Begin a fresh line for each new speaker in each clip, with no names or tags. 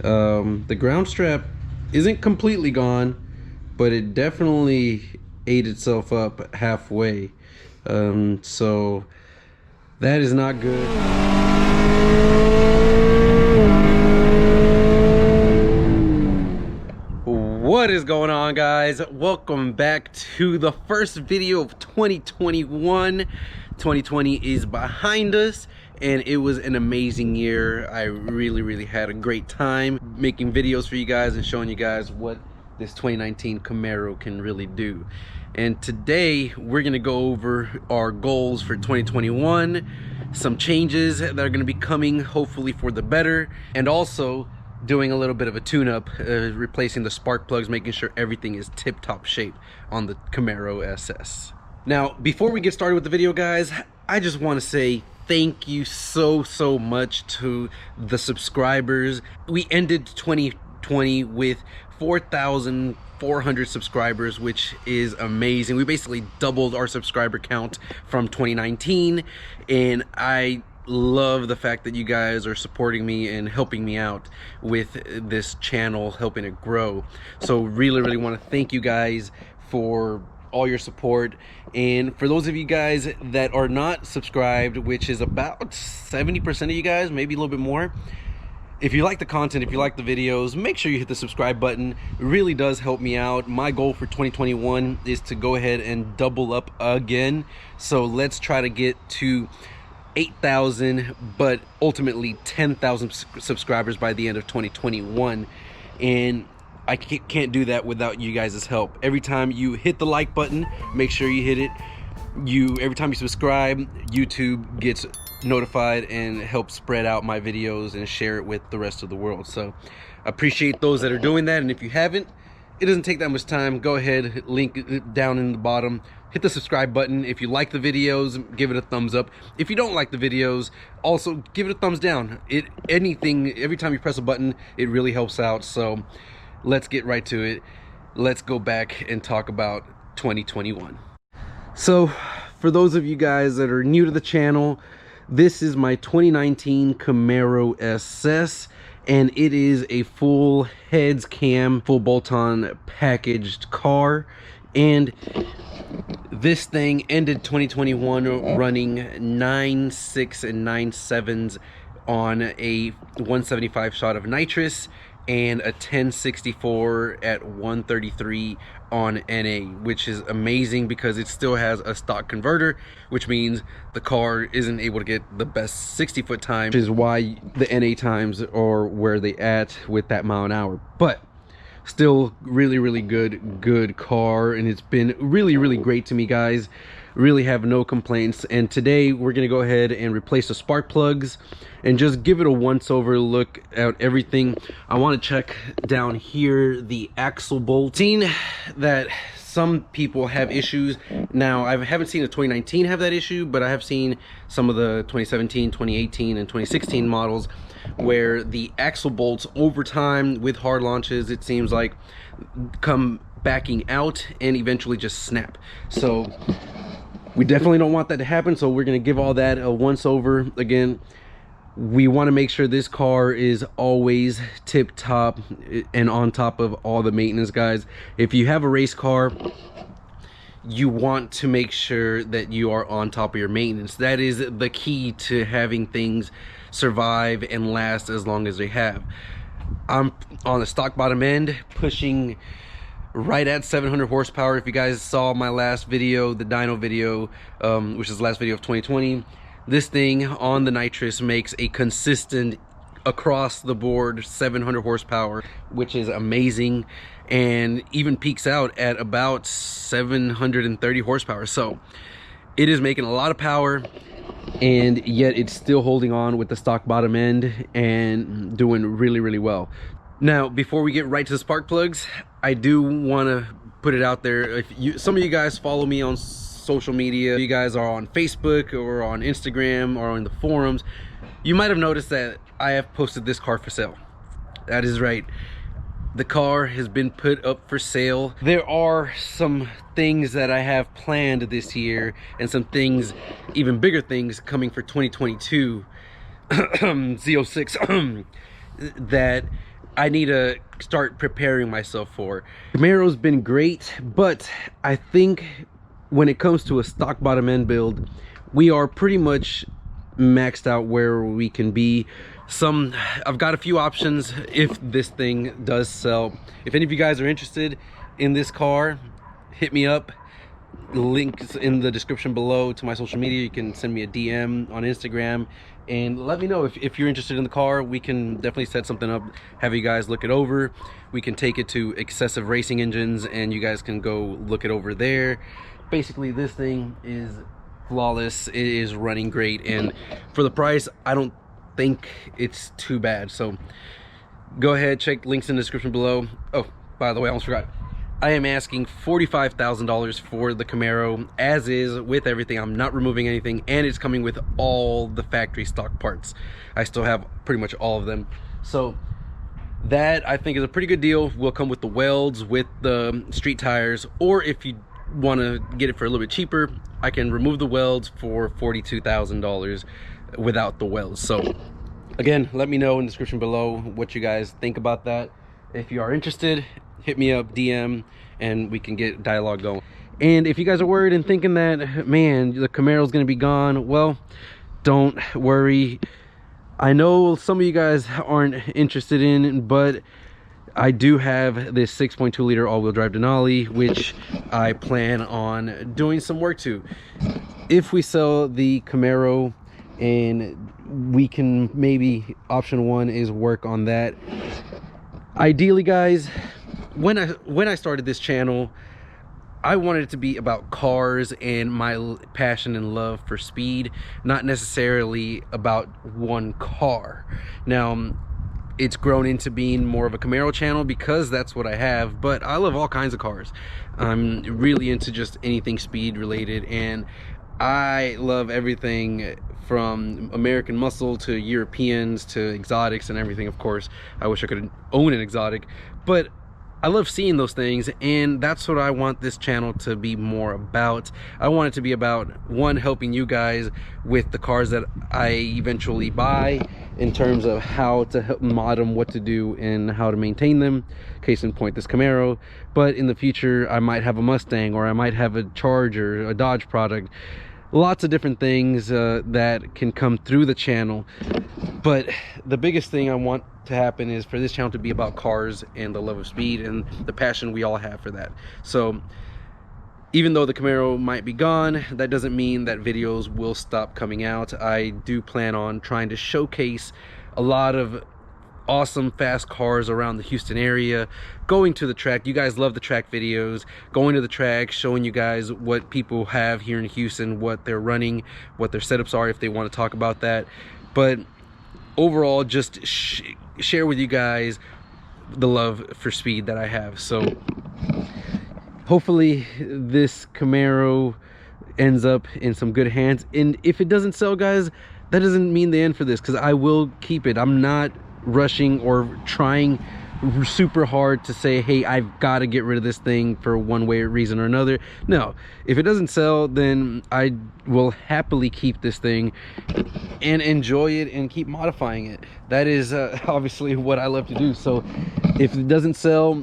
The ground strap isn't completely gone, but it definitely ate itself up halfway. So that is not good. What is going on, guys? Welcome back to the first video of 2021. 2020 is behind us and it was an amazing year. I really had a great time making videos for you guys and showing you guys what this 2019 Camaro can really do. And today we're gonna go over our goals for 2021, some changes that are gonna be coming hopefully for the better, and also doing a little bit of a tune-up, replacing the spark plugs, making sure everything is tip-top shape on the Camaro SS. Now, before we get started with the video, guys, I just want to say thank you so much to the subscribers. We ended 2020 with 4,400 subscribers, which is amazing. We basically doubled our subscriber count from 2019, and I love the fact that you guys are supporting me and helping me out with this channel, helping it grow. So really want to thank you guys for all your support. And for those of you guys that are not subscribed, which is about 70% of you guys, maybe a little bit more, if you like the content, if you like the videos, make sure you hit the subscribe button. It really does help me out. My goal for 2021 is to go ahead and double up again. So let's try to get to 8,000, but ultimately 10,000 subscribers by the end of 2021. And I can't do that without you guys' help. Every time you hit the like button, make sure you hit it. Every time you subscribe, YouTube gets notified and helps spread out my videos and share it with the rest of the world. So I appreciate those that are doing that. And if you haven't, it doesn't take that much time. Go ahead, link down in the bottom, hit the subscribe button. If you like the videos, give it a thumbs up. If you don't like the videos, also give it a thumbs down. Every time you press a button, it really helps out. So let's get right to it. Let's go back and talk about 2021. So for those of you guys that are new to the channel, this is my 2019 Camaro SS, and it is a full heads cam, full bolt-on packaged car. And this thing ended 2021 running 9.6 and 9.7s on a 175 shot of nitrous and a 1064 at 133 on NA, which is amazing because it still has a stock converter, which means the car isn't able to get the best 60-foot time, which is why the NA times are where they at with that mile an hour. But still really good car, and it's been really great to me, guys. Really have no complaints. And today we're gonna go ahead and replace the spark plugs and just give it a once over look at everything. I want to check down here the axle bolt. Seen that some people have issues. Now, I haven't seen a 2019 have that issue, but I have seen some of the 2017, 2018, and 2016 models where the axle bolts over time with hard launches, it seems like, come backing out and eventually just snap. So we definitely don't want that to happen, so we're going to give all that a once over. Again, we want to make sure this car is always tip top and on top of all the maintenance, guys. If you have a race car, you want to make sure that you are on top of your maintenance. That is the key to having things survive and last as long as they have. I'm on the stock bottom end, pushing right at 700 horsepower. If you guys saw my last video, the dyno video, which is the last video of 2020, this thing on the nitrous makes a consistent across the board 700 horsepower, which is amazing, and even peaks out at about 730 horsepower. So it is making a lot of power, and yet it's still holding on with the stock bottom end and doing really well. Now, before we get right to the spark plugs, I do want to put it out there. Some of you guys follow me on social media, you guys are on Facebook or on Instagram or on the forums, you might have noticed that I have posted this car for sale. That is right. The car has been put up for sale. There are some things that I have planned this year and some things, even bigger things, coming for 2022. Z06. that I need to start preparing myself for. Camaro's been great, but I think when it comes to a stock bottom end build, we are pretty much maxed out where we can be. I've got a few options if this thing does sell. If any of you guys are interested in this car, hit me up. Links in the description below to my social media. You can send me a DM on Instagram and let me know if you're interested in the car. We can definitely set something up, have you guys look it over. We can take it to Excessive Racing Engines and you guys can go look it over there. Basically, this thing is flawless. It is running great, and for the price, I don't think it's too bad. So go ahead, check links in the description below. Oh, by the way, I almost forgot. I am asking $45,000 for the Camaro as is, with everything. I'm not removing anything, and it's coming with all the factory stock parts. I still have pretty much all of them. So that, I think, is a pretty good deal. Will come with the welds, with the street tires, or if you want to get it for a little bit cheaper, I can remove the welds for $42,000 without the welds. So again, let me know in the description below what you guys think about that. If you are interested, hit me up, DM, and we can get dialogue going. And if you guys are worried and thinking that, man, the Camaro's gonna be gone, well, don't worry. I know some of you guys aren't interested in, but I do have this 6.2 liter all-wheel drive Denali, which I plan on doing some work to. If we sell the Camaro, and we can, maybe option one is work on that. Ideally, guys, when I started this channel, I wanted it to be about cars and my passion and love for speed, not necessarily about one car. Now, it's grown into being more of a Camaro channel because that's what I have, but I love all kinds of cars. I'm really into just anything speed related, and I love everything from American muscle to Europeans to exotics and everything. Of course, I wish I could own an exotic, but I love seeing those things, and that's what I want this channel to be more about. I want it to be about, one, helping you guys with the cars that I eventually buy, in terms of how to help mod them, what to do, and how to maintain them. Case in point, this Camaro. But in the future, I might have a Mustang, or I might have a Charger, a Dodge product. Lots of different things that can come through the channel. But the biggest thing I want to happen is for this channel to be about cars and the love of speed and the passion we all have for that. So even though the Camaro might be gone, that doesn't mean that videos will stop coming out. I do plan on trying to showcase a lot of awesome fast cars around the Houston area, going to the track. You guys love the track videos, going to the track, showing you guys what people have here in Houston, what they're running, what their setups are, if they want to talk about that. But overall, just share with you guys the love for speed that I have. So hopefully this Camaro ends up in some good hands, and if it doesn't sell, guys, that doesn't mean the end for this, because I will keep it. I'm not rushing or trying super hard to say, hey, I've got to get rid of this thing for one way or reason or another. No, if it doesn't sell, then I will happily keep this thing and enjoy it and keep modifying it. That is obviously what I love to do. So if it doesn't sell,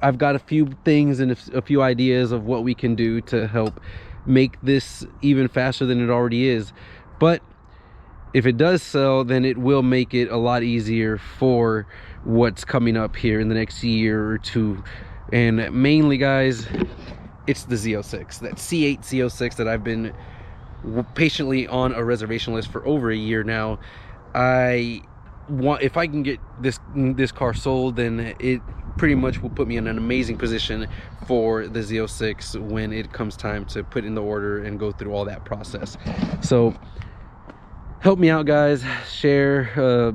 I've got a few things and a few ideas of what we can do to help make this even faster than it already is. But if it does sell, then it will make it a lot easier for what's coming up here in the next year or two. And mainly, guys, it's the Z06, that C8 Z06 that I've been patiently on a reservation list for over a year now. If I can get this car sold, then it pretty much will put me in an amazing position for the Z06 when it comes time to put in the order and go through all that process. So help me out, guys. Share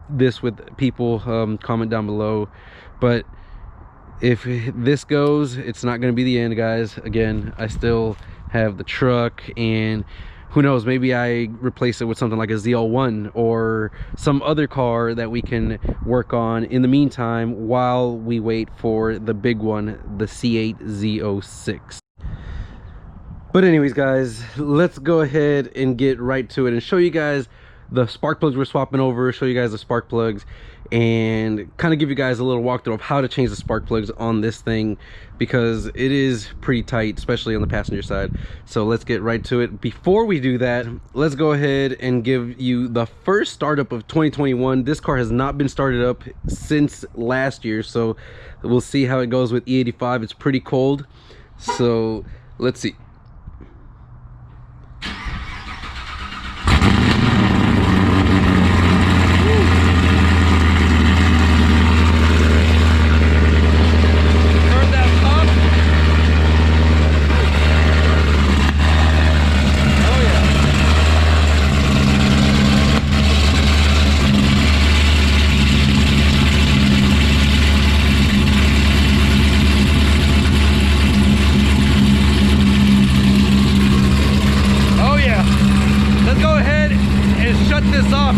this with people. Comment down below. But if this goes, it's not going to be the end, guys. Again, I still have the truck, and who knows, maybe I replace it with something like a ZL1 or some other car that we can work on in the meantime while we wait for the big one, the C8 Z06. But anyways, guys, let's go ahead and get right to it and show you guys the spark plugs we're swapping over, show you guys the spark plugs, and kind of give you guys a little walkthrough of how to change the spark plugs on this thing, because it is pretty tight, especially on the passenger side. So let's get right to it. Before we do that, let's go ahead and give you the first startup of 2021. This car has not been started up since last year, so we'll see how it goes with E85. It's pretty cold, so let's see.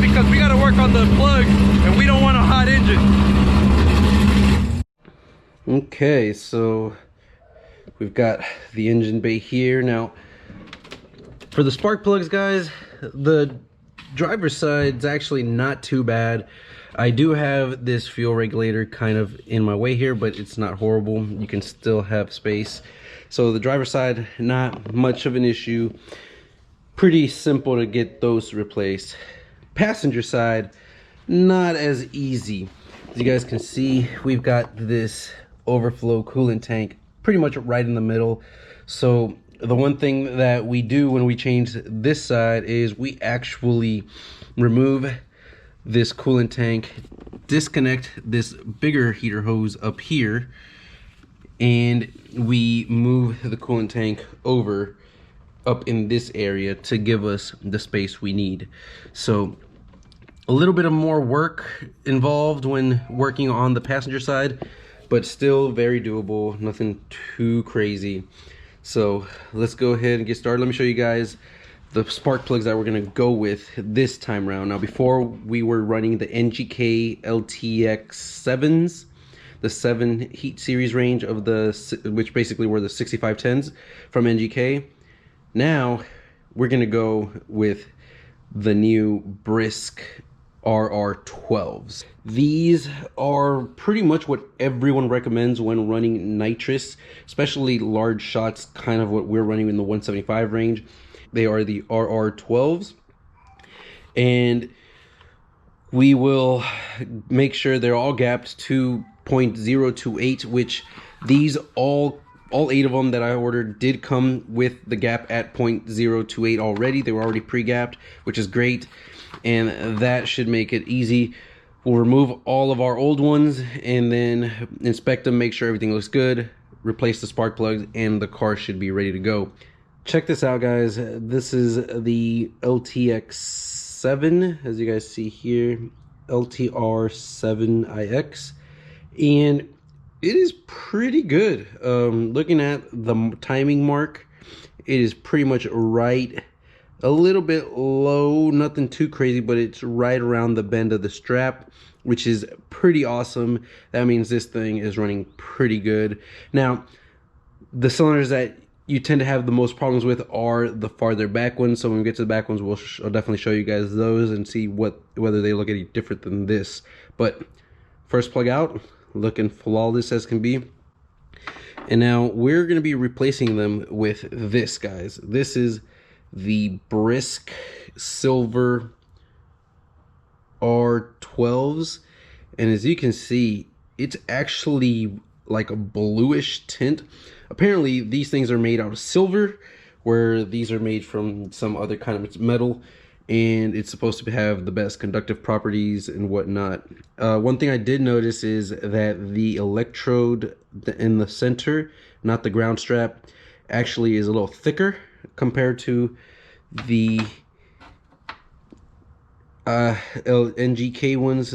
Because we got to work on the plugs and we don't want a hot engine. Okay, so we've got the engine bay here. Now for the spark plugs, guys, the driver's side's actually not too bad. I do have this fuel regulator kind of in my way here, but it's not horrible. You can still have space. So the driver's side, not much of an issue. Pretty simple to get those replaced. Passenger side, not as easy. As you guys can see, we've got this overflow coolant tank pretty much right in the middle. So the one thing that we do when we change this side is we actually remove this coolant tank, disconnect this bigger heater hose up here, and we move the coolant tank over up in this area to give us the space we need. So a little bit of more work involved when working on the passenger side, but still very doable, nothing too crazy. So let's go ahead and get started. Let me show you guys the spark plugs that we're gonna go with this time around. Now, before we were running the NGK LTX 7s, the 7 heat series range of the, which basically were the 6510s from NGK. Now we're gonna go with the new Brisk RR12s. These are pretty much what everyone recommends when running nitrous, especially large shots, kind of what we're running in the 175 range. They are the RR12s, and we will make sure they're all gapped to 0.028, which these all 8 of them that I ordered did come with the gap at 0.028 already. They were already pre-gapped, which is great, and that should make it easy. We'll remove all of our old ones and then inspect them, make sure everything looks good, replace the spark plugs, and the car should be ready to go. Check this out, guys. This is the LTX 7, as you guys see here, LTR7iX, and it is pretty good. Looking at the timing mark, it is pretty much right, a little bit low, nothing too crazy, but it's right around the bend of the strap, which is pretty awesome. That means this thing is running pretty good. Now, the cylinders that you tend to have the most problems with are the farther back ones. So when we get to the back ones, I'll definitely show you guys those and see whether they look any different than this. But first plug out, looking flawless as can be. And now we're going to be replacing them with this, guys. This is the Brisk Silver R12s, and as you can see, it's actually like a bluish tint. Apparently these things are made out of silver, where these are made from some other kind of metal, and it's supposed to have the best conductive properties and whatnot. One thing I did notice is that the electrode in the center, not the ground strap, actually is a little thicker compared to the NGK ones.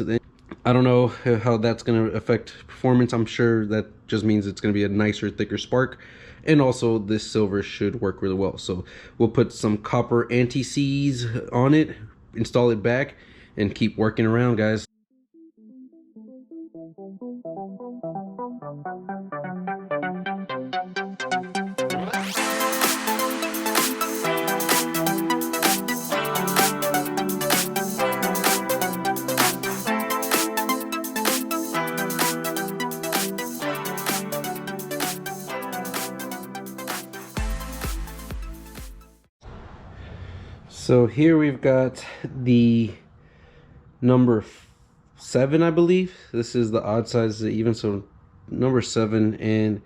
I don't know how that's going to affect performance. I'm sure that just means it's going to be a nicer, thicker spark, and also this silver should work really well. So we'll put some copper anti-seize on it, install it back, and keep working around, guys. So here we've got the number 7, I believe. This is the odd side, this is even, so number 7, and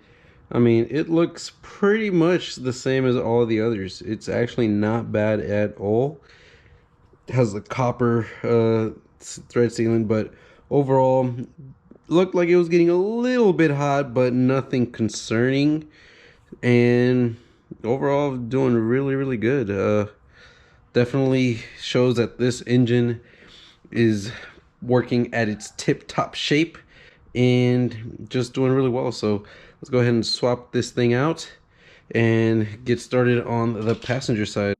I mean, it looks pretty much the same as all the others. It's actually not bad at all. It has the copper thread sealing, but overall looked like it was getting a little bit hot, but nothing concerning. And overall doing really good. Definitely shows that this engine is working at its tip-top shape and just doing really well. So let's go ahead and swap this thing out and get started on the passenger side.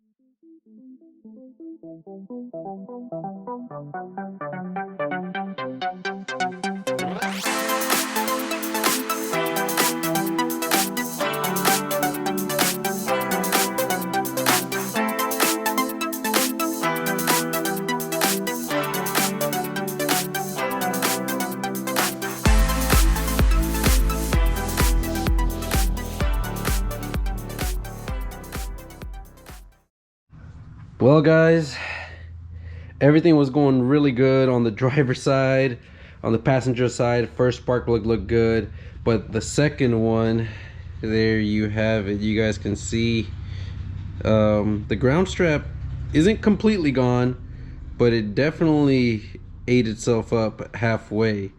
Well guys, everything was going really good on the driver's side. On the passenger side, first spark plug looked good, but the second one, there you have it. You guys can see the ground strap isn't completely gone, but it definitely ate itself up halfway.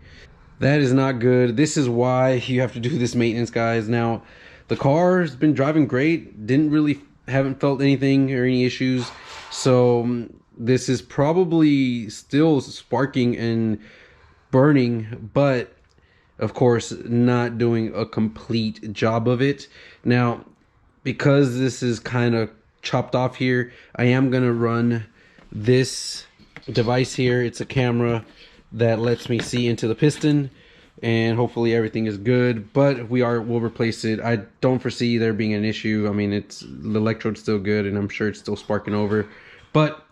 That is not good. This is why you have to do this maintenance, guys. Now, the car's been driving great, haven't felt anything or any issues. So this is probably still sparking and burning, but of course not doing a complete job of it. Now, because this is kind of chopped off here, I am gonna run this device here. It's a camera that lets me see into the piston, and hopefully everything is good, but we'll replace it. I don't foresee there being an issue. I mean, the electrode's still good, and I'm sure it's still sparking over, but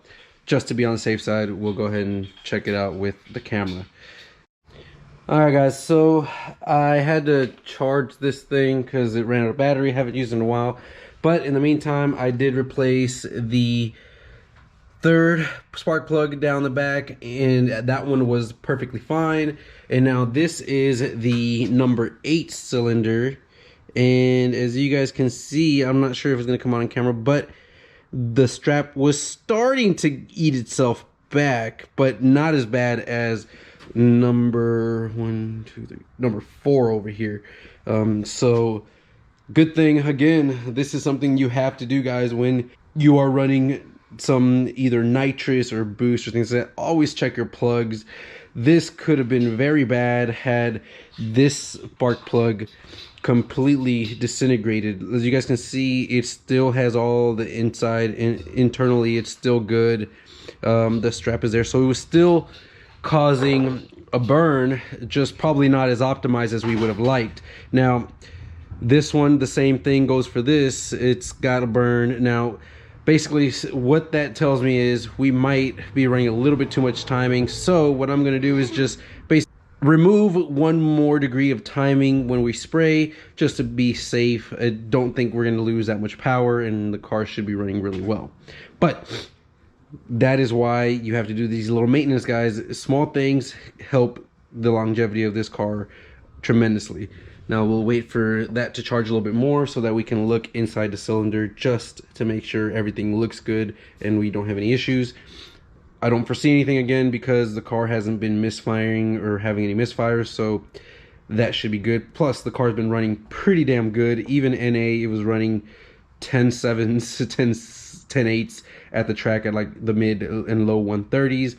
just to be on the safe side, we'll go ahead and check it out with the camera. All right guys, so I had to charge this thing because it ran out of battery. Haven't used it in a while, but in the meantime I did replace the third spark plug down the back, and that one was perfectly fine. And now this is the number 8 cylinder, and as you guys can see, I'm not sure if it's going to come on camera, but the strap was starting to eat itself back, but not as bad as number 4 over here. So good thing, again, this is something you have to do, guys, when you are running some either nitrous or boost or things like that. Always check your plugs. This could have been very bad had this spark plug completely disintegrated. As you guys can see, it still has all the inside, and internally it's still good. The strap is there, so it was still causing a burn, just probably not as optimized as we would have liked. Now this one, the same thing goes for this. It's got a burn. Now basically what that tells me is we might be running a little bit too much timing, so what I'm going to do is just basically remove 1 more degree of timing when we spray, just to be safe. I don't think we're going to lose that much power, and the car should be running really well. But that is why you have to do these little maintenance, guys. Small things help the longevity of this car tremendously. Now we'll wait for that to charge a little bit more so that we can look inside the cylinder just to make sure everything looks good and we don't have any issues. I don't foresee anything, again, because the car hasn't been misfiring or having any misfires, so that should be good. Plus the car's been running pretty damn good. Even NA, it was running 10.7s to 10.8s at the track at like the mid and low 130s.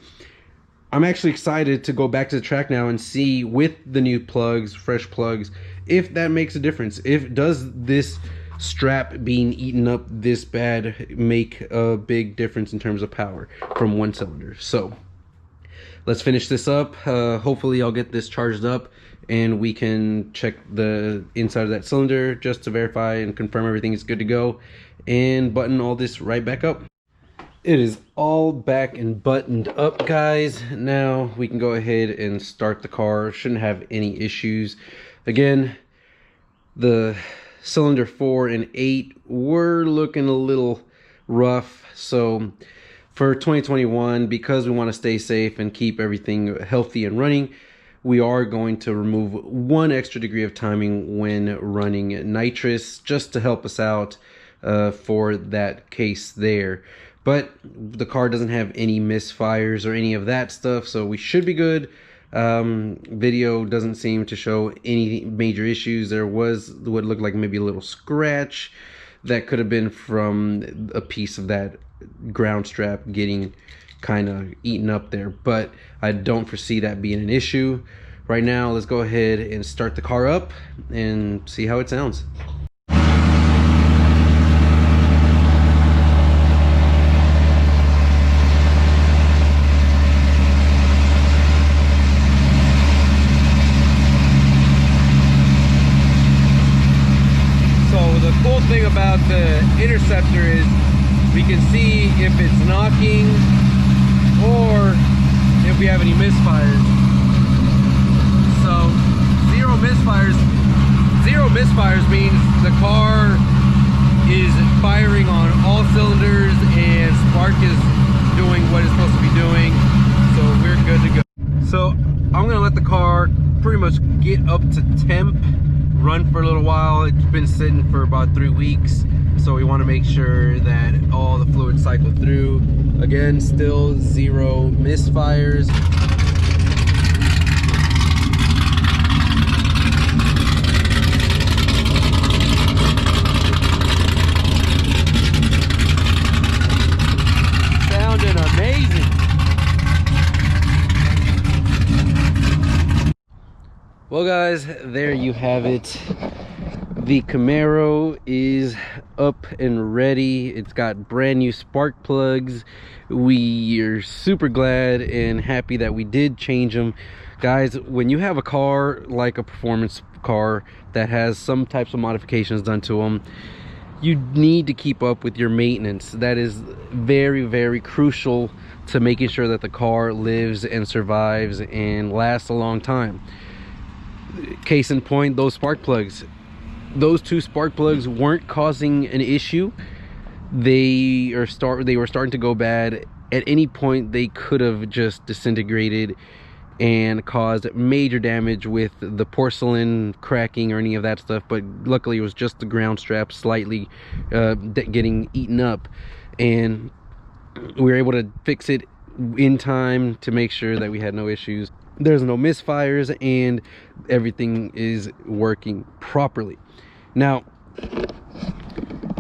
I'm actually excited to go back to the track now and see, with the new plugs, fresh plugs, if that makes a difference. Does this strap being eaten up this bad make a big difference in terms of power from 1 cylinder? So let's finish this up. Hopefully I'll get this charged up and we can check the inside of that cylinder just to verify and confirm everything is good to go, and button all this right back up. It is all back and buttoned up, guys. Now we can go ahead and start the car. Shouldn't have any issues. Again, the cylinder 4 and 8 were looking a little rough, so For 2021, because we want to stay safe and keep everything healthy and running, we are going to remove 1 extra degree of timing when running nitrous, just to help us out for that case there. But the car doesn't have any misfires or any of that stuff, so we should be good. Video doesn't seem to show any major issues. There was what looked like maybe a little scratch that could have been from a piece of that ground strap getting kind of eaten up there, but I don't foresee that being an issue. Right now, let's go ahead and start the car up and see how it sounds. The cool thing about the Interceptor is we can see if it's knocking or if we have any misfires. So zero misfires means the car is firing on all cylinders and spark is doing what it's supposed to be doing, so we're good to go. So I'm gonna let the car pretty much get up to temp, run for a little while. It's been sitting for about 3 weeks, so we want to make sure that all the fluid cycle through. Again, still zero misfires. Sounding amazing. Well guys, there you have it. The Camaro is up and ready. It's got brand new spark plugs. We are super glad and happy that we did change them. Guys, when you have a car like a performance car that has some types of modifications done to them, you need to keep up with your maintenance. That is very, very crucial to making sure that the car lives and survives and lasts a long time. Case in point, those spark plugs. Those 2 spark plugs weren't causing an issue. They were starting to go bad. At any point, they could have just disintegrated and caused major damage with the porcelain cracking or any of that stuff. But luckily, it was just the ground strap slightly getting eaten up, and we were able to fix it in time to make sure that we had no issues. There's no misfires and everything is working properly. Now,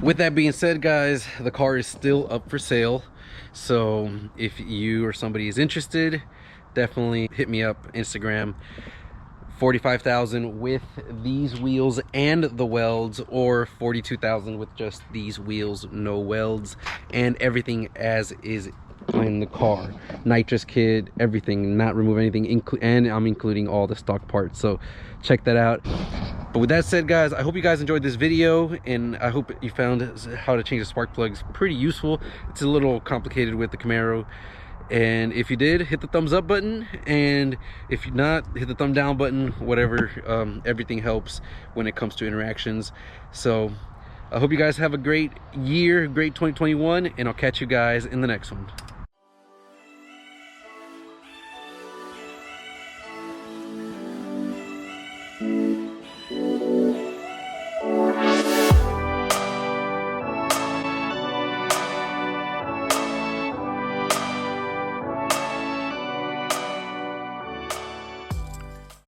with that being said, guys, the car is still up for sale. So if you or somebody is interested, definitely hit me up. Instagram, $45,000 with these wheels and the welds, or $42,000 with just these wheels, no welds, and everything as is in the car. Nitrous kit, everything, not remove anything, and I'm including all the stock parts, so check that out. But with that said, guys, I hope you guys enjoyed this video, and I hope you found how to change the spark plugs pretty useful. It's a little complicated with the Camaro, and if you did, hit the thumbs up button, and if you're not, hit the thumb down button. Whatever, everything helps when it comes to interactions. So I hope you guys have a great year, great 2021, and I'll catch you guys in the next one.